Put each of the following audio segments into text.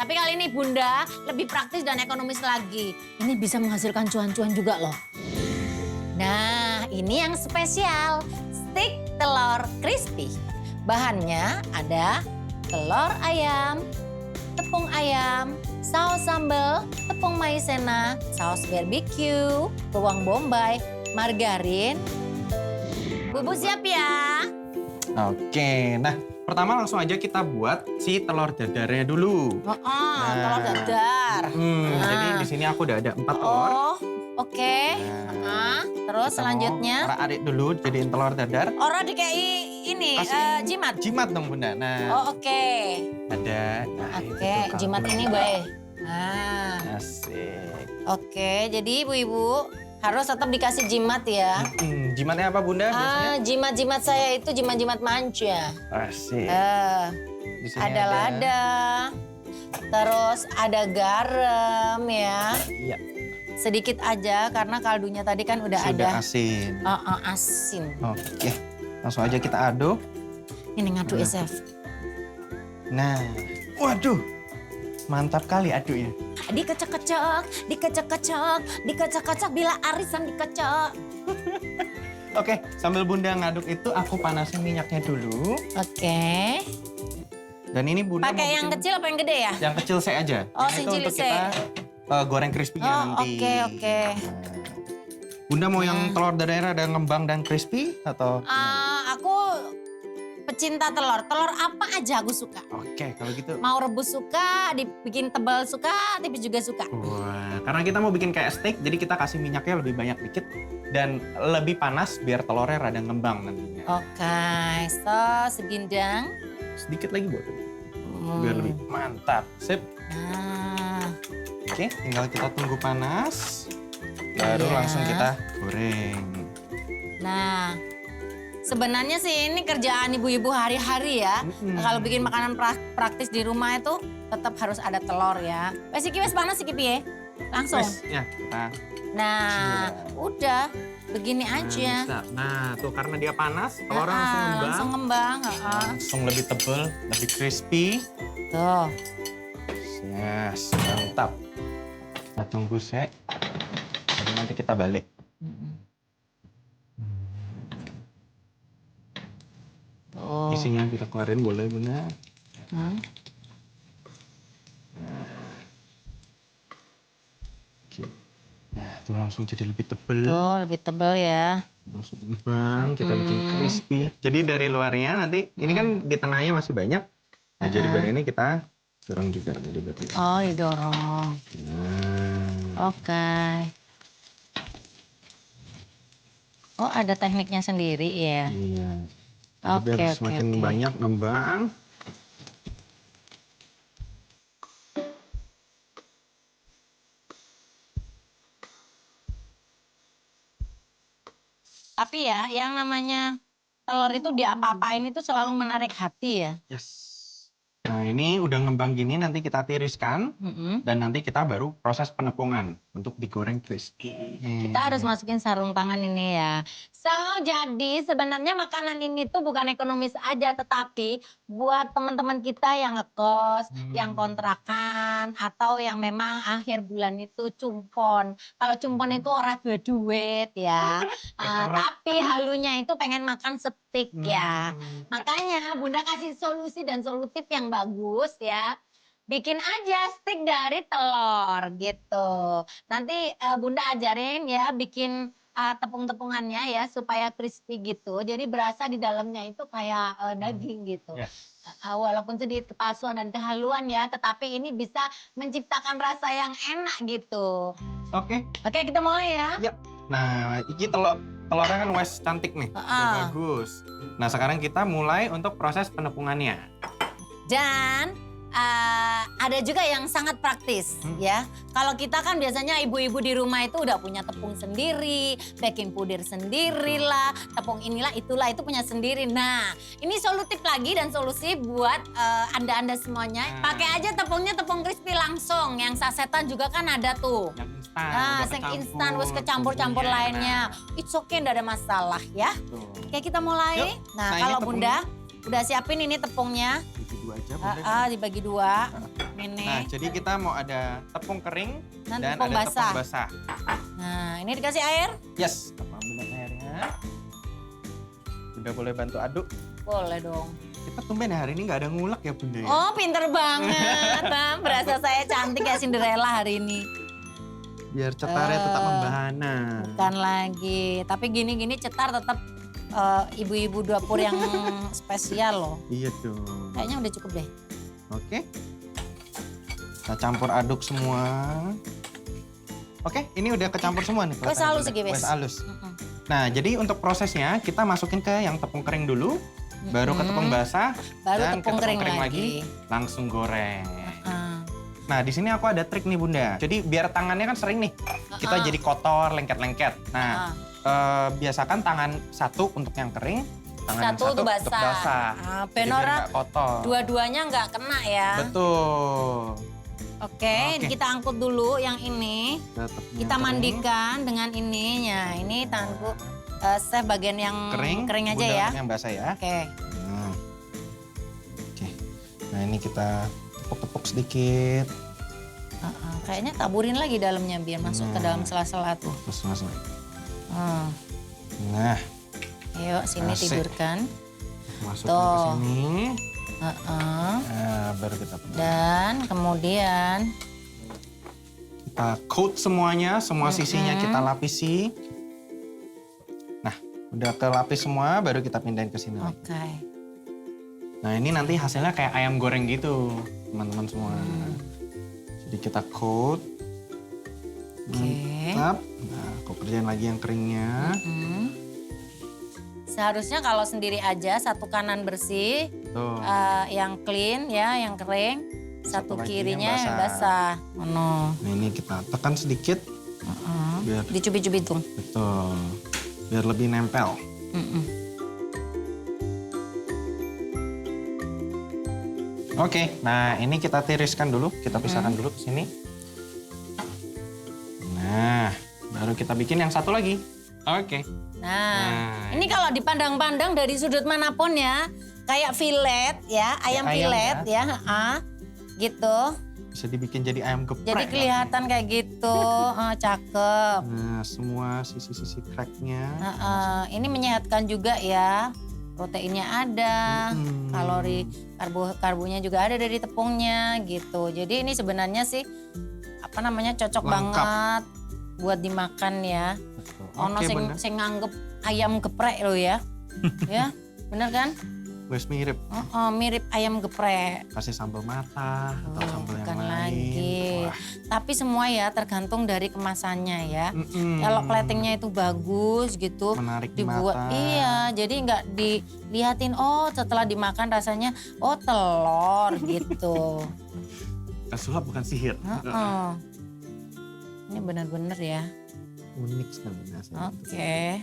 Tapi kali ini Bunda lebih praktis dan ekonomis lagi. Ini bisa menghasilkan cuan-cuan juga loh. Nah, ini yang spesial. Stik telur crispy. Bahannya ada telur ayam, tepung ayam, saus sambal, tepung maizena, saus barbecue, bawang bombay, margarin. Bubu siap ya? Oke, nah pertama langsung aja kita buat si telur dadarnya dulu. Telur dadar. Jadi di sini aku udah ada 4 telur. Oh, oke. Terus Kita selanjutnya? mau adik dulu jadiin telur dadar. Ora dikei ini, jimat. Jimat dong Bunda. Nah, Oh, oke. ada. Nah, Oke, jimat ini baik. Asik. Oke, jadi ibu-ibu harus tetap dikasih jimat ya. Jimatnya apa Bunda biasanya? Jimat-jimat saya itu jimat-jimat manja. Asik. Di sini Ada lada, terus ada garam ya. Iya. Sedikit aja karena kaldunya tadi kan udah Sudah ada. asin. Asin. Oke, langsung aja kita aduk. Ini ngadu SF. Nah, waduh, mantap kali aduknya. Dikecek-kecek, dikecek-kecek, dikecek-kecek bila arisan dikecek. Oke, sambil Bunda ngaduk itu aku panasin minyaknya dulu. Oke. Dan ini Bunda Pakai yang kecil apa yang gede ya? Yang kecil saya aja. Oh, Yang itu untuk kita goreng crispy-nya nanti. Oke. Bunda mau yang telur dadar ada ngembang dan crispy atau? Aku pecinta telur. Telur apa aja aku suka. Oke, kalau gitu. Mau rebus suka, dibikin tebal suka, tipis juga suka. Wah, karena kita mau bikin kayak steak, jadi kita kasih minyaknya lebih banyak dikit dan lebih panas biar telurnya rada ngembang nantinya. Oke, segindang. Sedikit lagi buat biar lebih mantap. Sip. Nah, Oke, tinggal kita tunggu panas, baru Iya. langsung kita goreng. nah. Sebenarnya sih ini kerjaan ibu-ibu hari-hari ya. Kalau bikin makanan praktis di rumah itu tetap harus ada telur ya. Wes iki wes panas iki piye? Langsung. Wes, ya kita. Nah, udah begini aja. Bisa. Nah, tuh karena dia panas, telurnya langsung ngembang. Langsung ngembang. Langsung lebih tebal, lebih crispy. Tuh. Yes, mantap. Kita tunggu sek. Baru nanti kita balik. Oh. Isinya kita keluarin boleh Bunda. Oke. Nah, itu langsung jadi lebih tebal. Tuh, lebih tebal ya. Langsung ngembang, kita bikin crispy. Jadi dari luarnya nanti, ini kan di tengahnya masih banyak. Nah, jadi baru ini kita dorong juga. Jadi baru. Oh, didorong. Nah. Oke. Oh, ada tekniknya sendiri ya. Iya. Oke, Biar oke, semakin oke. banyak ngembang. Tapi ya, yang namanya telur itu diapa-apain itu selalu menarik hati ya. Yes. Nah ini udah ngembang gini nanti kita tiriskan dan nanti kita baru proses penepungan untuk digoreng crispy. Kita harus masukin sarung tangan ini ya. So, jadi sebenarnya makanan ini tuh bukan ekonomis aja, tetapi buat teman-teman kita yang ngekos, yang kontrakan, atau yang memang akhir bulan itu cumpon. Kalau cumpon itu orang berduit ya. Tapi halunya itu pengen makan steak ya. Makanya Bunda kasih solusi dan solutif yang bagus ya. Bikin aja steak dari telur gitu. Nanti Bunda ajarin ya bikin tepung-tepungannya ya supaya crispy gitu. Jadi berasa di dalamnya itu kayak daging gitu. Yes. Walaupun sedikit kepalsuan dan kehaluan ya, tetapi ini bisa menciptakan rasa yang enak gitu. Oke. Oke, kita mulai ya. Yap. Nah ini telurnya kan wes cantik nih. Udah bagus. Nah sekarang kita mulai untuk proses penepungannya. Dan ada juga yang sangat praktis ya. Kalau kita kan biasanya ibu-ibu di rumah itu udah punya tepung sendiri, baking powder sendiri lah, tepung inilah itulah itu punya sendiri. Nah ini solutif lagi dan solusi buat anda-anda semuanya. Pakai aja tepungnya tepung crispy langsung. Yang sasetan juga kan ada tuh. Yang instan. Nah, yang instan, terus kecampur-campur lainnya. It's okay, nggak ada masalah ya. Tuh. Oke kita mulai. Yuk. Nah Nah, ini kalau tepungnya. Bunda udah siapin ini tepungnya. dibagi dua aja Bunda. Dibagi dua. Ini. Nah, jadi kita mau ada tepung kering Dan dan tepung ada basah. tepung basah. Nah, ini dikasih air? Yes, kita ambil airnya. Bunda boleh bantu aduk. Boleh dong. Kita tumben hari ini nggak ada ngulek ya Bunda ya? Oh, pinter banget. Bang. Berasa saya cantik kayak Cinderella hari ini. Biar cetarnya tetap membahana. Bukan lagi. Tapi gini-gini cetar tetap ibu-ibu dapur yang spesial loh. Iya dong. Kayaknya udah cukup deh. Oke. Kita campur aduk semua. Oke, ini udah kecampur semua nih. Wes halus iki, wes. Wes halus. Nah, jadi untuk prosesnya kita masukin ke yang tepung kering dulu, baru ke tepung basah, Baru dan tepung ke kering lagi. langsung goreng. Nah, di sini aku ada trik nih Bunda. Jadi biar tangannya kan sering nih, kita jadi kotor, lengket-lengket. Nah, biasakan tangan satu untuk yang kering, tangan Satu untuk untuk basah. basah. Jadi biar Benora nggak kotor. dua-duanya nggak kena ya. Betul. Oke, kita angkut dulu yang ini. Kita mandikan dengan ininya. Ini tanganku, Chef bagian yang kering aja Bunda ya. untuk yang basah ya. Oke. Nah. Oke. Nah, ini kita tepuk-tepuk sedikit. Kayaknya taburin lagi dalamnya biar masuk ke dalam sela-sela tuh. Terus masuk. Hmm. Nah, Ayo sini Asik. tidurkan. masukin Tuh. ke sini. Heeh. Nah, baru kita Dan kemudian kita coat semuanya, semua sisinya kita lapisi. Nah, udah kelapis semua, baru kita pindahin ke sini lagi. oke. Nah, ini nanti hasilnya kayak ayam goreng gitu, teman-teman semua. Jadi kita coat. Mantap. Nah, aku kerjain lagi yang keringnya. Seharusnya kalau sendiri aja satu kanan bersih, Tuh. yang clean ya, yang kering, Satu satu lagi kirinya yang yang basah. Ono. Nah, ini kita tekan sedikit. Biar Dicubit-cubit tuh. betul. Biar lebih nempel. Oke, nah ini kita tiriskan dulu, kita pisahkan dulu ke sini. Nah, baru kita bikin yang satu lagi. Oke. Nah, ini kalau dipandang-pandang dari sudut manapun ya, kayak fillet ya, ayam ayam fillet ya, gitu. Bisa dibikin jadi ayam geprek. Jadi kelihatan kayak gitu, cakep. Nah, semua sisi-sisi cracknya. Ini menyehatkan juga ya, proteinnya ada, kalori karbonya juga ada dari tepungnya gitu. Jadi ini sebenarnya sih apa namanya cocok Lengkap. banget buat dimakan ya. Betul. Ono Oke, sing bener. sing nganggep ayam geprek lo ya. Ya, bener kan? Wes mirip. Mirip ayam geprek. Kasih sambal matah atau sambal yang Bukan lain. lagi. Wah. Tapi semua ya tergantung dari kemasannya ya. Mm-mm. Kalau platingnya itu bagus gitu, Menarik di dibuat mata. iya, jadi nggak dilihatin oh setelah dimakan rasanya oh telur gitu. Sulap bukan sihir. Ini benar-benar ya. Unik sekali rasanya. Oke.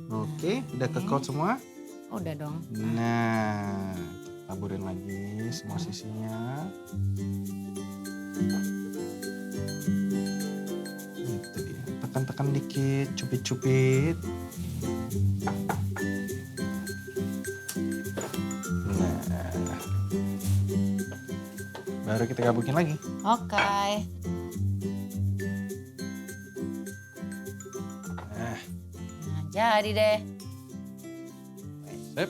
Oke, udah ke coat semua. Udah dong. Nah, taburin lagi semua sisinya. Itu dia. Tekan-tekan dikit, cupit-cupit. Nah, baru kita gabukin lagi. Oke. Nah, Nah, jadi deh. sip.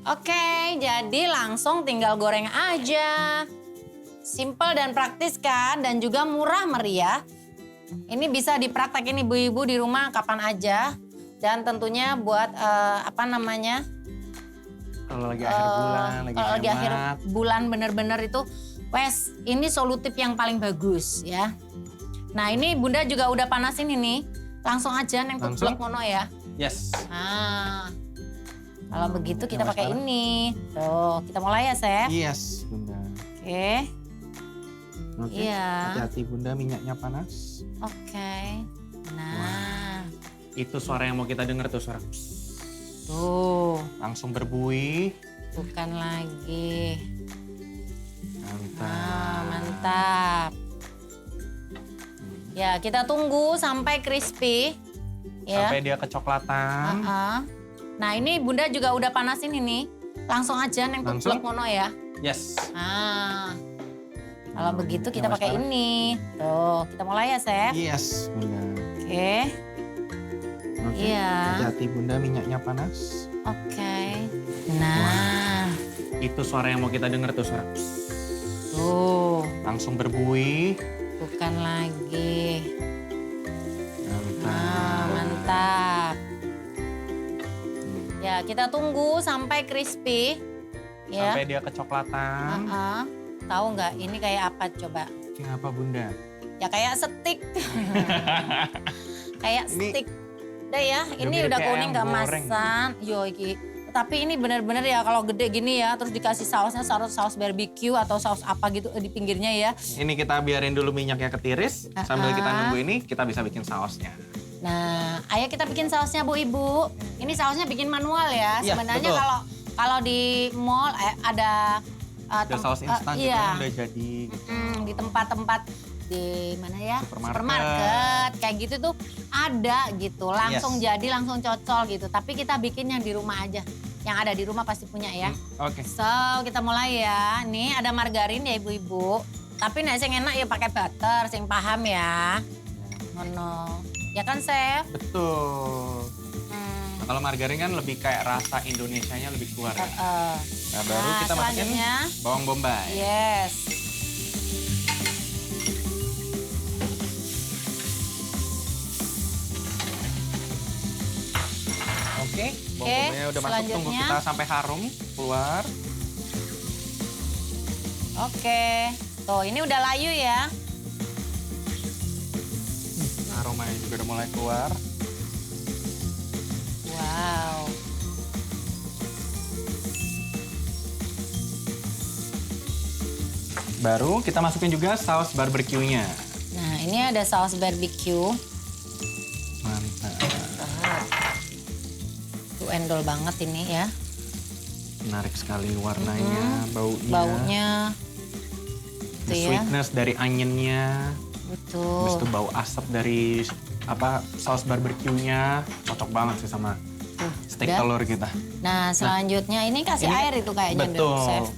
Oke, jadi langsung tinggal goreng aja. Simple dan praktis kan, dan juga murah meriah. Ini bisa dipraktekin ibu-ibu di rumah kapan aja. Dan tentunya buat apa namanya? Kalau lagi akhir bulan, lagi Kalau lagi akhir hemat. bulan bener-bener itu, wes ini solutif yang paling bagus ya. Nah ini Bunda juga udah panasin ini. Langsung aja neng Langsung? tublek mono ya. Yes. Nah, kalau begitu kita Yang pakai sekarang? ini. Tuh, kita mulai ya, Chef. Yes, Bunda. Oke. Oke, Iya. hati-hati Bunda, minyaknya panas. Oke. Nah, Itu suara yang mau kita dengar tuh, suara tuh, langsung berbuih. bukan lagi. Mantap. Mantap. Ya, kita tunggu sampai crispy. Ya. Sampai dia kecoklatan. Nah ini Bunda juga udah panasin ini. Langsung aja neng Langsung? tuplek mono ya. Yes. Nah, kalau begitu kita Yang pakai sekarang? ini. Tuh, kita mulai ya, Chef. Yes, Bunda. Oke. Oke. Iya. Hati-hati Bunda, minyaknya panas. Oke. Nah, Itu suara yang mau kita denger tuh, suara. tuh, Langsung berbuih. bukan lagi. Mantap. Nah, mantap. Ya, kita tunggu sampai crispy. Ya. Sampai dia kecoklatan. Tahu nggak ini kayak apa coba? Kayak apa Bunda? Ya kayak steak. Kayak Ini steak. Udah ya, udah ini mirip udah kayak kuning ayam goreng. keemasan. Yo iki. Tapi ini bener-bener ya kalau gede gini ya, terus dikasih sausnya saus barbecue atau saus apa gitu di pinggirnya ya. Ini kita biarin dulu minyaknya ketiris. Sambil kita nunggu ini, kita bisa bikin sausnya. Nah, ayo kita bikin sausnya Bu Ibu. Ini sausnya bikin manual ya. Iya, Sebenarnya betul. kalau di mall ada Ada saus instan gitu iya. yang udah jadi. Gitu. Di tempat-tempat di mana ya? Supermarket. Kayak gitu tuh ada gitu. Langsung Yes. jadi, langsung cocol gitu. Tapi kita bikin yang di rumah aja. Yang ada di rumah pasti punya ya. Oke. So, kita mulai ya. Nih ada margarin ya ibu-ibu. Tapi nek sing enak ya pakai butter, sing paham ya. Ngono. Ya kan, Chef? Betul. Nah, kalau margarin kan lebih kayak rasa Indonesianya lebih keluar ya. Nah, baru Nah, kita masukin selanjutnya. bawang bombay. Yes. Oke, bawang Oke, bombaynya udah masuk. Tunggu selanjutnya. kita sampai harum keluar. Oke. Tuh, ini udah layu ya. Aromanya juga udah mulai keluar. Wow. Baru kita masukin juga saus barbeque-nya. Nah, ini ada saus barbecue. Mantap. Tuh endol banget ini ya. Menarik sekali warnanya, baunya. Baunya. The Tuh ya. sweetness dari onionnya. Habis itu Betul. bau asap dari saus barbeque-nya. Cocok banget sih sama steak udah. telur kita. Nah, selanjutnya ini kasih Ini- air itu kayaknya Betul. Chef.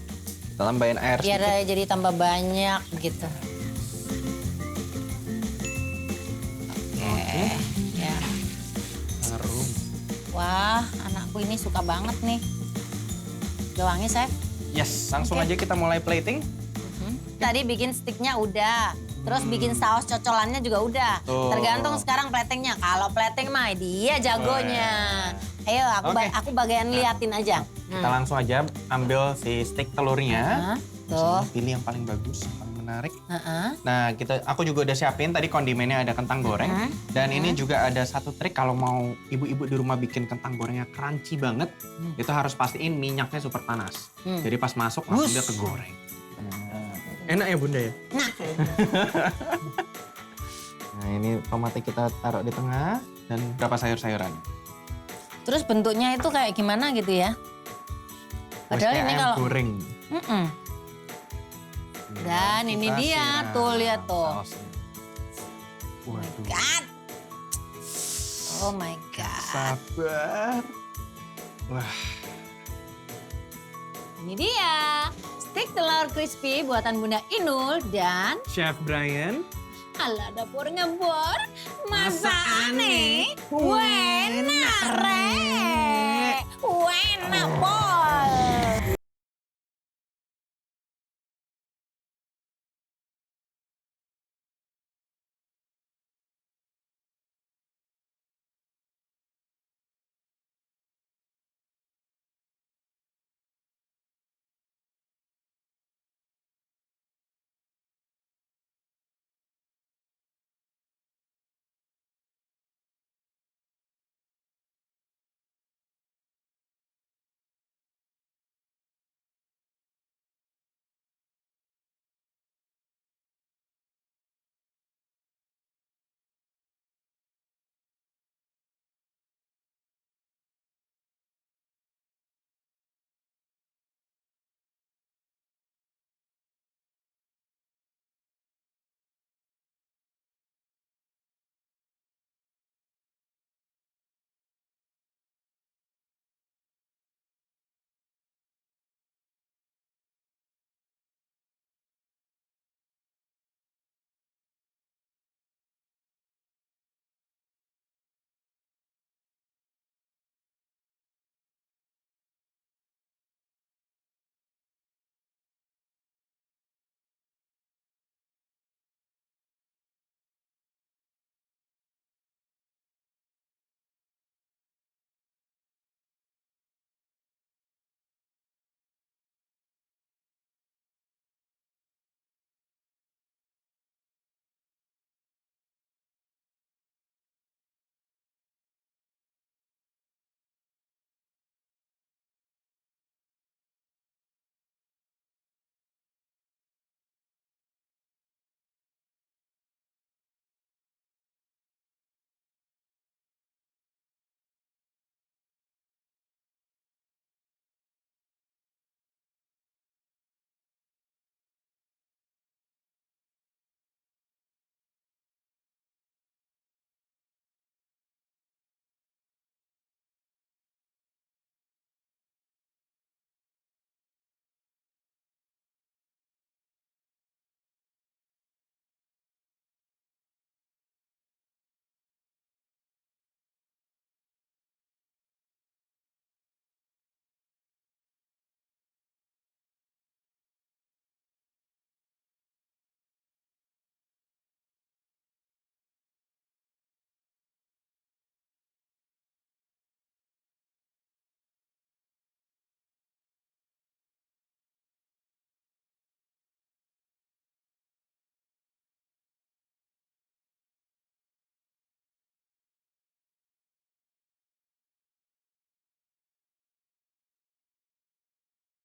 Kita tambahin air Biar sedikit. jadi tambah banyak gitu. Oke. Ya. Harum. Wah, anakku ini suka banget nih. Udah wangi, Chef? Yes, langsung Oke. aja kita mulai plating. Tadi bikin sticknya udah. Terus bikin saus cocolannya juga udah. Tuh. Tergantung sekarang platingnya. Kalau plating mah dia jagonya. Ayo, Oke. aku bagian liatin aja. Kita langsung aja ambil si steak telurnya. Nah, tuh. Pilih yang paling bagus, yang paling menarik. Heeh. Nah, aku juga udah siapin tadi kondimennya ada kentang goreng. Dan ini juga ada satu trik kalau mau ibu-ibu di rumah bikin kentang gorengnya crunchy banget, itu harus pastiin minyaknya super panas. Jadi pas masuk langsung dia kegoreng. Enak ya Bunda ya? Nah, Nah ini tomatnya kita taruh di tengah dan berapa sayur-sayuran. terus bentuknya itu kayak gimana gitu ya? Padahal Kayak ini ayam kalau goreng. Mm-mm. Dan ini Kita dia, siram tuh lihat tuh. sausnya. Waduh, God. Oh my God. sabar. Wah, Ini dia. Steak telur crispy buatan Bunda Inul dan Chef Brian. ala dapur ngebor. Masa aneh. Wena, Wena re. Wena boy.